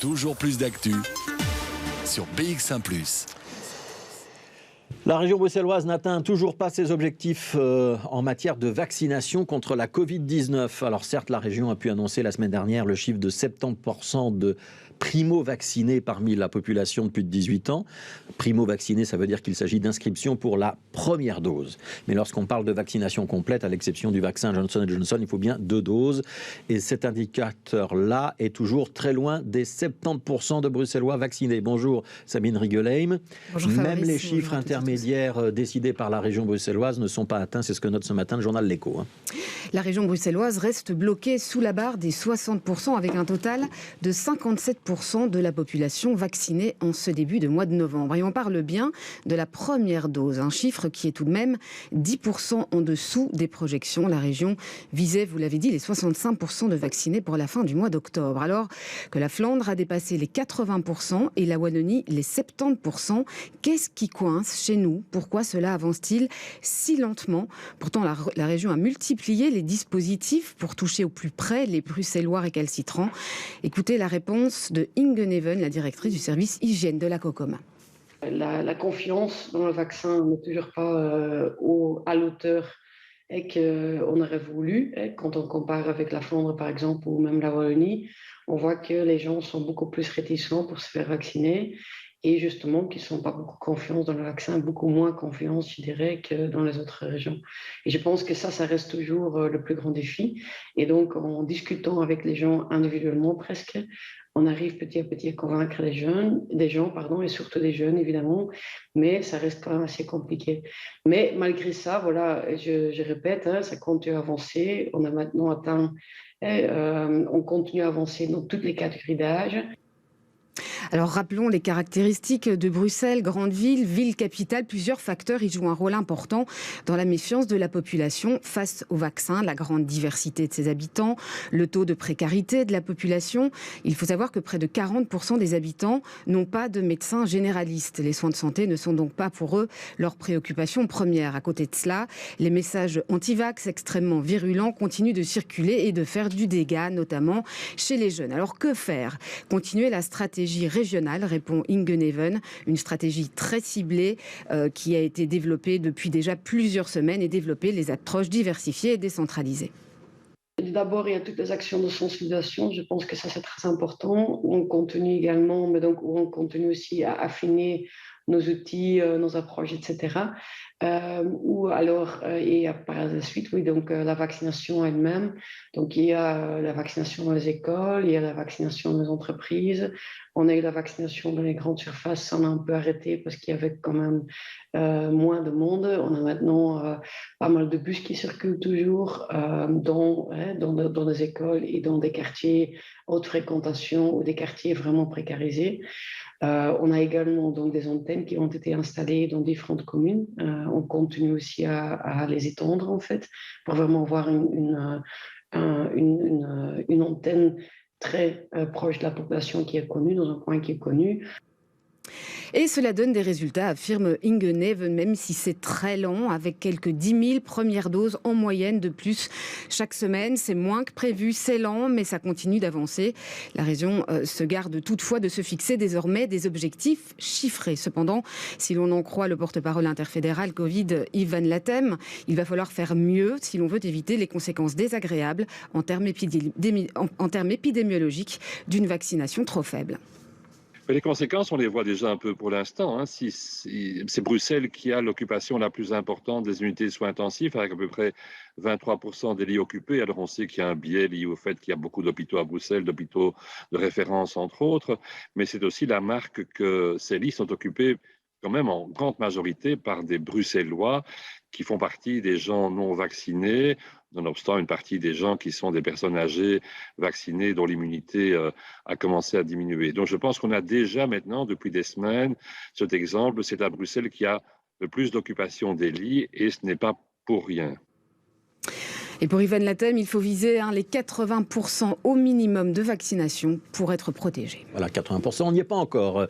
Toujours plus d'actu sur BX1 +. La région bruxelloise n'atteint toujours pas ses objectifs en matière de vaccination contre la Covid-19. Alors certes, la région a pu annoncer la semaine dernière le chiffre de 70% de primo-vaccinés parmi la population de plus de 18 ans. Primo-vaccinés, ça veut dire qu'il s'agit d'inscription pour la première dose. Mais lorsqu'on parle de vaccination complète, à l'exception du vaccin Johnson & Johnson, il faut bien 2 doses. Et cet indicateur-là est toujours très loin des 70% de Bruxellois vaccinés. Bonjour Sabine Rigelheim. Bonjour Fabrice. Même les chiffres intermédiaires décidés par la région bruxelloise ne sont pas atteints. C'est ce que note ce matin le journal L'Écho. La région bruxelloise reste bloquée sous la barre des 60% avec un total de 57% de la population vaccinée en ce début de mois de novembre. Et on parle bien de la première dose, un chiffre qui est tout de même 10% en dessous des projections. La région visait, vous l'avez dit, les 65% de vaccinés pour la fin du mois d'octobre. Alors que la Flandre a dépassé les 80% et la Wallonie les 70%, qu'est-ce qui coince chez nous? Pourquoi cela avance-t-il si lentement? Pourtant, la région a multiplié les dispositifs pour toucher au plus près les Bruxellois récalcitrants. Écoutez la réponse de Inge Neven, la directrice du service hygiène de la COCOM. La confiance dans le vaccin n'est toujours pas à l'auteur qu'on aurait voulu. Quand on compare avec la Flandre, par exemple, ou même la Wallonie, on voit que les gens sont beaucoup plus réticents pour se faire vacciner et justement qu'ils ne sont pas beaucoup confiance dans le vaccin, beaucoup moins confiance, je dirais, que dans les autres régions. Et je pense que ça reste toujours le plus grand défi. Et donc, en discutant avec les gens individuellement presque, on arrive petit à petit à convaincre des gens, et surtout des jeunes évidemment, mais ça reste quand même assez compliqué. Mais malgré ça, voilà, je répète, ça continue à avancer. On a maintenant atteint, on continue à avancer dans toutes les catégories d'âge. Alors rappelons les caractéristiques de Bruxelles, grande ville, ville capitale. Plusieurs facteurs y jouent un rôle important dans la méfiance de la population face au vaccin. La grande diversité de ses habitants, le taux de précarité de la population. Il faut savoir que près de 40% des habitants n'ont pas de médecin généraliste. Les soins de santé ne sont donc pas pour eux leur préoccupation première. À côté de cela, les messages anti-vax extrêmement virulents continuent de circuler et de faire du dégât, notamment chez les jeunes. Alors que faire? Continuer la stratégie régionale, répond Inge Neven, une stratégie très ciblée qui a été développée depuis déjà plusieurs semaines et développer les approches diversifiées et décentralisées. D'abord, il y a toutes les actions de sensibilisation. Je pense que ça, c'est très important. On continue également, mais donc on continue aussi à affiner nos outils, nos approches, etc. Ou alors, et par la suite, oui, donc la vaccination elle-même. Donc, il y a la vaccination dans les écoles, il y a la vaccination dans les entreprises. On a eu la vaccination dans les grandes surfaces, ça on a un peu arrêté parce qu'il y avait quand même moins de monde. On a maintenant pas mal de bus qui circulent toujours dans les écoles et dans des quartiers haute fréquentation ou des quartiers vraiment précarisés. On a également donc des antennes qui ont été installées dans différentes communes. On continue aussi à les étendre en fait pour vraiment avoir une antenne très proche de la population qui est connue, dans un coin qui est connu. Et cela donne des résultats, affirme Inge Neven, même si c'est très lent, avec quelques 10 000 premières doses en moyenne de plus chaque semaine. C'est moins que prévu, c'est lent, mais ça continue d'avancer. La région se garde toutefois de se fixer désormais des objectifs chiffrés. Cependant, si l'on en croit le porte-parole interfédéral Covid, Yves Van Latem, il va falloir faire mieux si l'on veut éviter les conséquences désagréables en termes épidémiologiques d'une vaccination trop faible. Les conséquences, on les voit déjà un peu pour l'instant. C'est Bruxelles qui a l'occupation la plus importante des unités de soins intensifs, avec à peu près 23% des lits occupés. Alors on sait qu'il y a un biais lié au fait qu'il y a beaucoup d'hôpitaux à Bruxelles, d'hôpitaux de référence entre autres, mais c'est aussi la marque que ces lits sont occupés quand même en grande majorité par des Bruxellois qui font partie des gens non vaccinés, nonobstant une partie des gens qui sont des personnes âgées vaccinées dont l'immunité a commencé à diminuer. Donc je pense qu'on a déjà maintenant, depuis des semaines, cet exemple, c'est à Bruxelles qui a le plus d'occupation des lits et ce n'est pas pour rien. Et pour Yves Van Latem, il faut viser les 80% au minimum de vaccination pour être protégé. Voilà, 80%, on n'y est pas encore.